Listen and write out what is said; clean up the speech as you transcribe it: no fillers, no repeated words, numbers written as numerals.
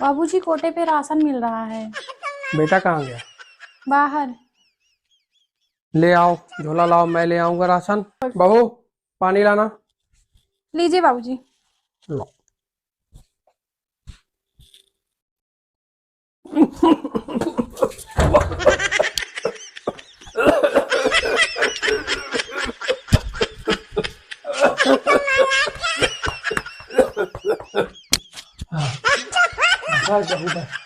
बाबूजी कोटे पे राशन मिल रहा है। बेटा कहाँ गया? बाहर। ले आओ, झोला लाओ, मैं ले आऊंगा राशन। बहू, पानी लाना। लीजिए बाबूजी। लो। हाँ, बस बहू, बस।